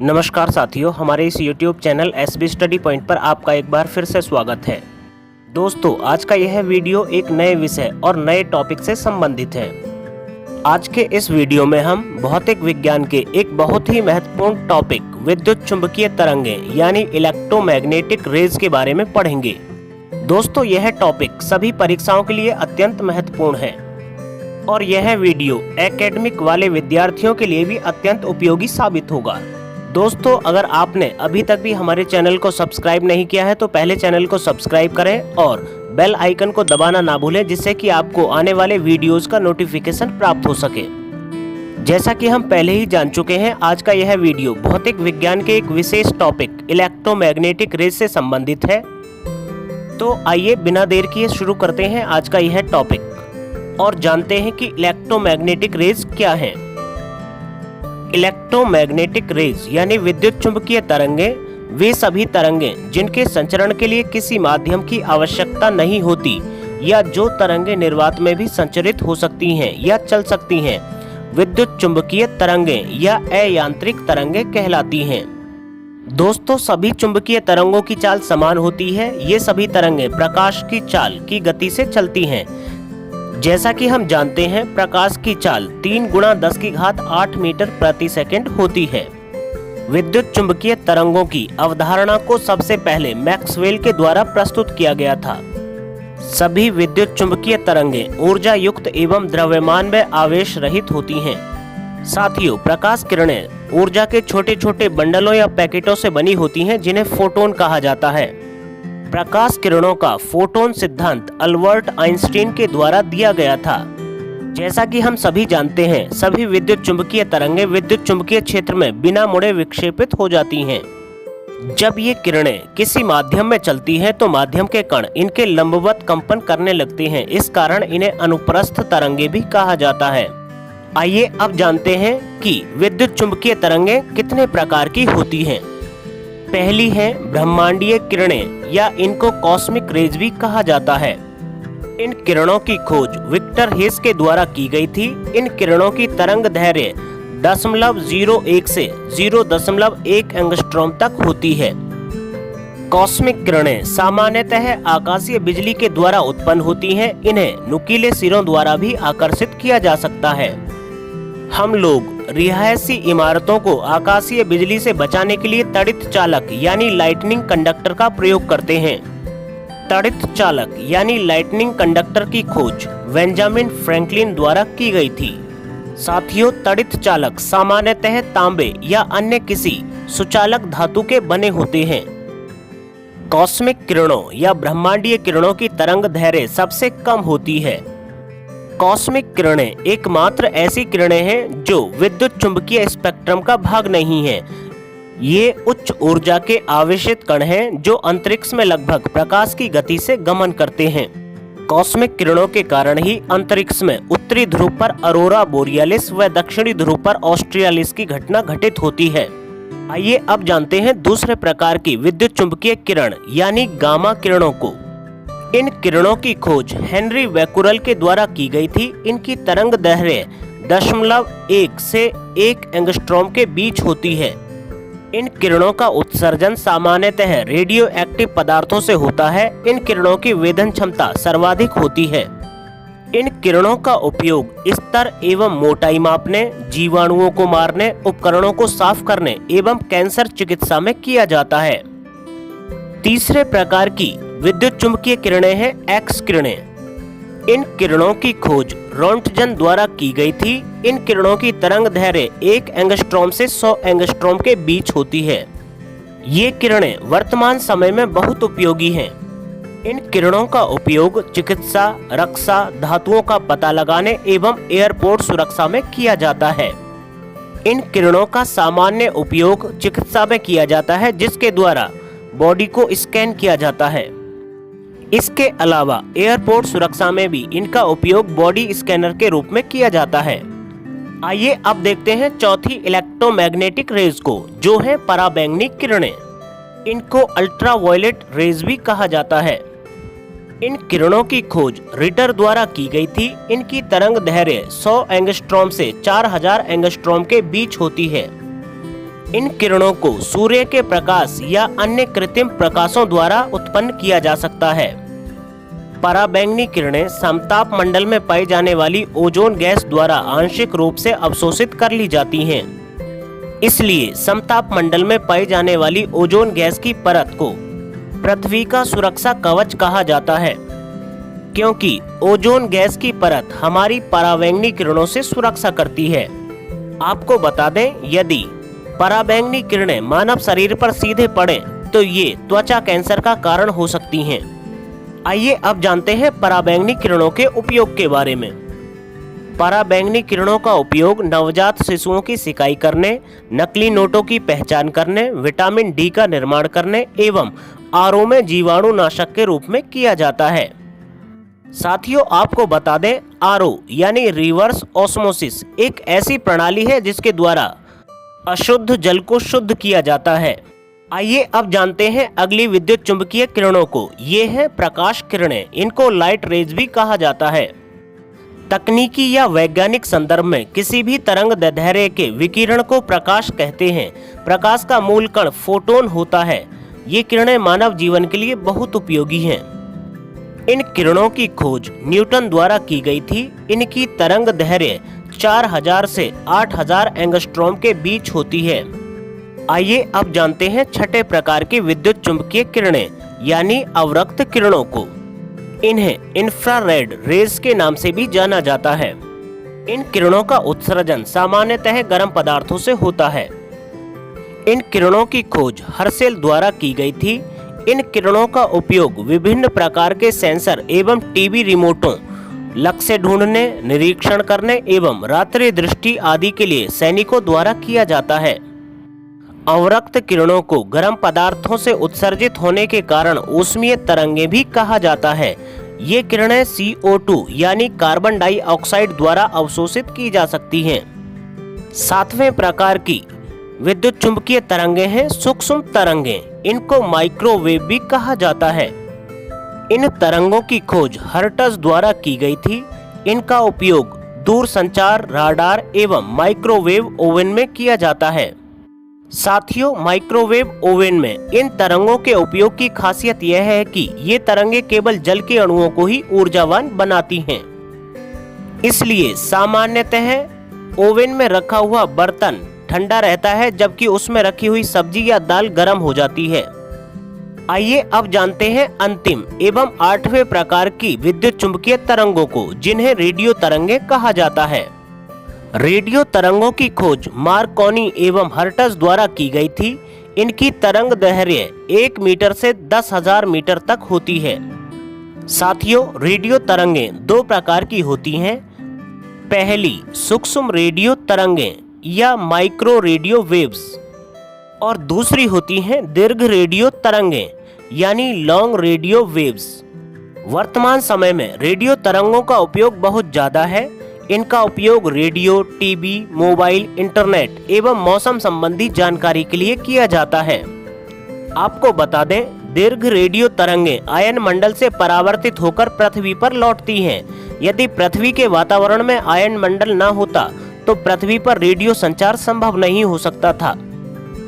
नमस्कार साथियों, हमारे इस YouTube channel SB study point पर आपका एक बार फिर से स्वागत है। दोस्तों, आज का यह वीडियो एक नए विषय और नए टॉपिक से संबंधित है। आज के इस वीडियो में हम भौतिक विज्ञान के एक बहुत ही महत्वपूर्ण टॉपिक विद्युत चुंबकीय तरंगे यानी इलेक्ट्रोमैग्नेटिक रेज के बारे में पढ़ेंगे। दोस्तों, यह टॉपिक सभी परीक्षाओं के लिए अत्यंत महत्वपूर्ण है और यह वीडियो एकेडमिक वाले विद्यार्थियों के लिए भी अत्यंत उपयोगी साबित होगा। दोस्तों, अगर आपने अभी तक भी हमारे चैनल को सब्सक्राइब नहीं किया है तो पहले चैनल को सब्सक्राइब करें और बेल आइकन को दबाना ना भूलें, जिससे कि आपको आने वाले वीडियोस का नोटिफिकेशन प्राप्त हो सके। जैसा कि हम पहले ही जान चुके हैं, आज का यह वीडियो भौतिक विज्ञान के एक विशेष टॉपिक इलेक्ट्रोमैग्नेटिक रेज से संबंधित है। तो आइए बिना देर किए शुरू करते हैं आज का यह टॉपिक और जानते हैं कि इलेक्ट्रोमैग्नेटिक रेज क्या है। इलेक्ट्रोमैग्नेटिक रेज यानी विद्युत चुंबकीय तरंगे वे सभी तरंगे जिनके संचरण के लिए किसी माध्यम की आवश्यकता नहीं होती या जो तरंगे निर्वात में भी संचरित हो सकती हैं या चल सकती हैं, विद्युत चुंबकीय तरंगे या अयांत्रिक तरंगे कहलाती हैं। दोस्तों, सभी चुंबकीय तरंगों की चाल समान होती है। ये सभी तरंगे प्रकाश की चाल की गति से चलती हैं। जैसा कि हम जानते हैं, प्रकाश की चाल 3 × 10⁸ मीटर प्रति सेकंड होती है। विद्युत चुंबकीय तरंगों की अवधारणा को सबसे पहले मैक्सवेल के द्वारा प्रस्तुत किया गया था। सभी विद्युत चुंबकीय तरंगे ऊर्जा युक्त एवं द्रव्यमान व आवेश रहित होती हैं। साथियों, प्रकाश किरणें ऊर्जा के छोटे छोटे बंडलों या पैकेटों से बनी होती हैं, जिन्हें फोटोन कहा जाता है। प्रकाश किरणों का फोटोन सिद्धांत अल्बर्ट आइंस्टीन के द्वारा दिया गया था। जैसा कि हम सभी जानते हैं, सभी विद्युत चुंबकीय तरंगे विद्युत चुंबकीय क्षेत्र में बिना मुड़े विक्षेपित हो जाती हैं। जब ये किरणें किसी माध्यम में चलती हैं तो माध्यम के कण इनके लंबवत कंपन करने लगते हैं। इस कारण इन्हें अनुप्रस्थ तरंगे भी कहा जाता है। आइए अब जानते हैं कि विद्युत चुंबकीय तरंगे कितने प्रकार की होती हैं। पहली है ब्रह्मांडीय किरणें या इनको कॉस्मिक रेज भी कहा जाता है। इन किरणों की खोज विक्टर हेस के द्वारा की गई थी। इन किरणों की तरंग दैर्घ्य 0.01 से 0.1 एंगस्ट्रॉम तक होती है। कॉस्मिक किरणें सामान्यतः आकाशीय बिजली के द्वारा उत्पन्न होती हैं। इन्हें नुकीले सिरों द्वारा भी आकर्षित किया जा सकता है। हम लोग रिहायशी इमारतों को आकाशीय बिजली से बचाने के लिए तड़ित चालक यानी लाइटनिंग कंडक्टर का प्रयोग करते हैं। तड़ित चालक यानी लाइटनिंग कंडक्टर की खोज बेंजामिन फ्रैंकलिन द्वारा की गई थी। साथियों, तड़ित चालक सामान्यतः तांबे या अन्य किसी सुचालक धातु के बने होते हैं। कॉस्मिक किरणों या ब्रह्मांडीय किरणों की तरंग दैर्घ्य सबसे कम होती है। कॉस्मिक किरणें एकमात्र ऐसी किरणें हैं जो विद्युत चुंबकीय स्पेक्ट्रम का भाग नहीं है। ये उच्च ऊर्जा के आवेशित कण हैं जो अंतरिक्ष में लगभग प्रकाश की गति से गमन करते हैं। कॉस्मिक किरणों के कारण ही अंतरिक्ष में उत्तरी ध्रुव पर अरोरा बोरियालिस व दक्षिणी ध्रुव पर ऑस्ट्रियालिस की घटना घटित होती है। आइए अब जानते हैं दूसरे प्रकार की विद्युत चुंबकीय किरण यानी गामा किरणों को। इन किरणों की खोज हेनरी बैकुरल के द्वारा की गई थी। इनकी तरंग दैर्घ्य 0.1 से 1 एंगस्ट्रॉम के बीच होती है। इन किरणों का उत्सर्जन सामान्यतः रेडियो एक्टिव पदार्थों से होता है। इन किरणों की वेधन क्षमता सर्वाधिक होती है। इन किरणों का उपयोग स्तर एवं मोटाई मापने, जीवाणुओं को मारने, उपकरणों को साफ करने एवं कैंसर चिकित्सा में किया जाता है। तीसरे प्रकार की विद्युत चुंबकीय किरणें हैं एक्स किरणें। इन किरणों की खोज रोंटगन द्वारा की गई थी। इन किरणों की तरंग दैर्घ्य 1 एंगस्ट्रॉम से 100 एंगस्ट्रॉम के बीच होती है। ये किरणें वर्तमान समय में बहुत उपयोगी हैं। इन किरणों का उपयोग चिकित्सा, रक्षा, धातुओं का पता लगाने एवं एयरपोर्ट सुरक्षा में किया जाता है। इन किरणों का सामान्य उपयोग चिकित्सा में किया जाता है, जिसके द्वारा बॉडी को स्कैन किया जाता है। इसके अलावा एयरपोर्ट सुरक्षा में भी इनका उपयोग बॉडी स्कैनर के रूप में किया जाता है। आइए अब देखते हैं चौथी इलेक्ट्रोमैग्नेटिक रेज को, जो है पराबैंगनी किरणें। इनको अल्ट्रावायलेट रेज भी कहा जाता है। इन किरणों की खोज रिटर द्वारा की गई थी। इनकी तरंग दैर्घ्य 100 एंगस्ट्रॉम से 4000 एंगस्ट्रॉम के बीच होती है। इन किरणों को सूर्य के प्रकाश या अन्य कृत्रिम प्रकाशों द्वारा उत्पन्न किया जा सकता है। पराबैंगनी किरणें समताप मंडल में पाई जाने वाली ओजोन गैस द्वारा आंशिक रूप से अवशोषित कर ली जाती हैं। इसलिए समताप मंडल में पाई जाने वाली ओजोन गैस की परत को पृथ्वी का सुरक्षा कवच कहा जाता है, क्योंकि ओजोन गैस की परत हमारी पराबैंगनी किरणों से सुरक्षा करती है। आपको बता दें, यदि पराबैंगनी किरणें मानव शरीर पर सीधे पड़े तो ये त्वचा कैंसर का कारण हो सकती हैं। आइए अब जानते हैं पराबैंगनी किरणों के उपयोग के बारे में। पराबैंगनी किरणों का उपयोग नवजात शिशुओं की सिकाई करने, नकली नोटों की पहचान करने, विटामिन डी का निर्माण करने एवं आरओ में जीवाणुनाशक के रूप में किया जाता है। साथियों, आपको बता दें, आरओ यानी रिवर्स ऑस्मोसिस एक ऐसी प्रणाली है जिसके द्वारा अशुद्ध जल को शुद्ध किया जाता है। आइए अब जानते हैं अगली विद्युत चुंबकीय किरणों को। ये हैं प्रकाश किरणें। इनको लाइट रेज भी कहा जाता है। तकनीकी या वैज्ञानिक संदर्भ में किसी भी तरंग दैर्ध्य के विकिरण को प्रकाश कहते हैं। प्रकाश का मूल कण फोटोन होता है। ये किरणें मानव जीवन के लिए बहुत उपयोगी हैं। इन किरणों की खोज न्यूटन द्वारा की गई थी। इनकी तरंग दैर्ध्य 4000 से 8000 एंगस्ट्रॉम के बीच होती है। आइए अब जानते हैं छठे प्रकार की विद्युत चुंबकीय किरणें यानी अवरक्त किरणों को। इन्हें इंफ्रारेड रेज के नाम से भी जाना जाता है। इन किरणों का उत्सर्जन सामान्यतः गर्म पदार्थों से होता है। इन किरणों की खोज हर्शेल द्वारा की गई थी। इन किरणों का उपयोग विभिन्न प्रकार के सेंसर एवं टीवी रिमोटों, लक्ष्य ढूंढने, निरीक्षण करने एवं रात्रि दृष्टि आदि के लिए सैनिकों द्वारा किया जाता है। अवरक्त किरणों को गर्म पदार्थों से उत्सर्जित होने के कारण ऊष्मीय तरंगें भी कहा जाता है। ये किरणें CO2 यानी कार्बन डाइऑक्साइड द्वारा अवशोषित की जा सकती हैं। सातवें प्रकार की विद्युत चुंबकीय तरंगें हैं सूक्ष्म तरंगें। इनको माइक्रोवेव भी कहा जाता है। इन तरंगों की खोज हर्ट्ज द्वारा की गई थी। इनका उपयोग दूरसंचार, राडार एवं माइक्रोवेव ओवन में किया जाता है। साथियों, माइक्रोवेव ओवन में इन तरंगों के उपयोग की खासियत यह है कि ये तरंगे केवल जल के अणुओं को ही ऊर्जावान बनाती हैं। इसलिए सामान्यतः ओवन में रखा हुआ बर्तन ठंडा रहता है, जबकि उसमें रखी हुई सब्जी या दाल गर्म हो जाती है। आइए अब जानते हैं अंतिम एवं 8वें प्रकार की विद्युत चुंबकीय तरंगों को, जिन्हें रेडियो तरंगे कहा जाता है। रेडियो तरंगों की खोज मार्कोनी एवं हर्ट्ज द्वारा की गई थी। इनकी तरंग दैर्ध्य 1 मीटर से 10,000 मीटर तक होती है। साथियों, रेडियो तरंगें दो प्रकार की होती हैं। पहली सूक्ष्म रेडियो तरंगें या माइक्रो रेडियो वेव्स, और दूसरी होती हैं दीर्घ रेडियो तरंगें यानी लॉन्ग रेडियो वेव्स। वर्तमान समय में रेडियो तरंगों का उपयोग बहुत ज्यादा है। इनका उपयोग रेडियो, टीवी, मोबाइल, इंटरनेट एवं मौसम संबंधी जानकारी के लिए किया जाता है। आपको बता दें, दीर्घ रेडियो तरंगें आयन मंडल से परावर्तित होकर पृथ्वी पर लौटती हैं। यदि पृथ्वी के वातावरण में आयन मंडल न होता तो पृथ्वी पर रेडियो संचार संभव नहीं हो सकता था।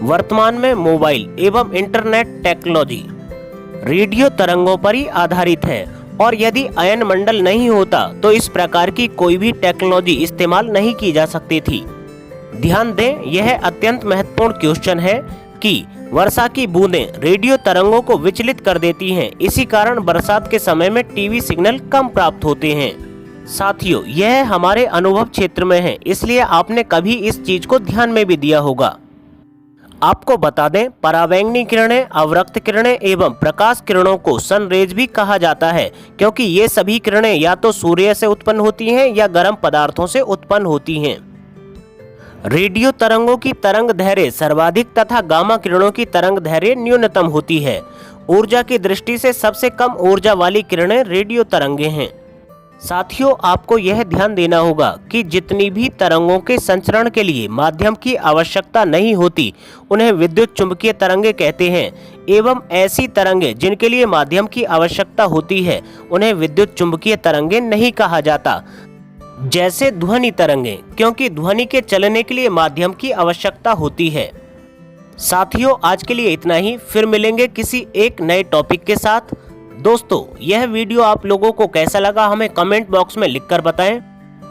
वर्तमान में मोबाइल एवं इंटरनेट टेक्नोलॉजी रेडियो तरंगों पर ही आधारित है, और यदि आयन मंडल नहीं होता तो इस प्रकार की कोई भी टेक्नोलॉजी इस्तेमाल नहीं की जा सकती थी। ध्यान दें, यह अत्यंत महत्वपूर्ण क्वेश्चन है कि वर्षा की बूंदें रेडियो तरंगों को विचलित कर देती हैं। इसी कारण बरसात के समय में टीवी सिग्नल कम प्राप्त होते हैं। साथियों, यह हमारे अनुभव क्षेत्र में है, इसलिए आपने कभी इस चीज को ध्यान में भी दिया होगा। आपको बता दें, पराबैंगनी किरणें, अवरक्त किरणें एवं प्रकाश किरणों को सनरेज भी कहा जाता है, क्योंकि ये सभी किरणें या तो सूर्य से उत्पन्न होती हैं या गर्म पदार्थों से उत्पन्न होती हैं। रेडियो तरंगों की तरंग दैर्ध्य सर्वाधिक तथा गामा किरणों की तरंग दैर्ध्य न्यूनतम होती है। ऊर्जा की दृष्टि से सबसे कम ऊर्जा वाली किरणें रेडियो तरंगे हैं। साथियों, आपको यह ध्यान देना होगा कि जितनी भी तरंगों के संचरण के लिए माध्यम की आवश्यकता नहीं होती, उन्हें विद्युत चुंबकीय तरंगे कहते हैं, एवं ऐसी तरंगे जिनके लिए माध्यम की आवश्यकता होती है, उन्हें विद्युत चुंबकीय तरंगे नहीं कहा जाता। जैसे ध्वनि तरंगे, क्योंकि ध्वनि के चलने के लिए माध्यम की आवश्यकता होती है। साथियों, आज के लिए इतना ही। फिर मिलेंगे किसी एक नए टॉपिक के साथ। दोस्तों, यह वीडियो आप लोगों को कैसा लगा हमें कमेंट बॉक्स में लिखकर बताएं।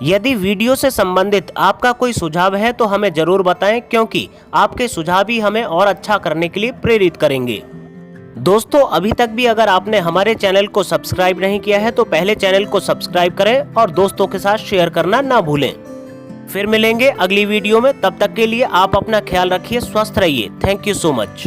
यदि वीडियो से संबंधित आपका कोई सुझाव है तो हमें जरूर बताएं, क्योंकि आपके सुझाव ही हमें और अच्छा करने के लिए प्रेरित करेंगे। दोस्तों, अभी तक भी अगर आपने हमारे चैनल को सब्सक्राइब नहीं किया है तो पहले चैनल को सब्सक्राइब करें और दोस्तों के साथ शेयर करना ना भूलें। फिर मिलेंगे अगली वीडियो में, तब तक के लिए आप अपना ख्याल रखिए, स्वस्थ रहिए। Thank you so much.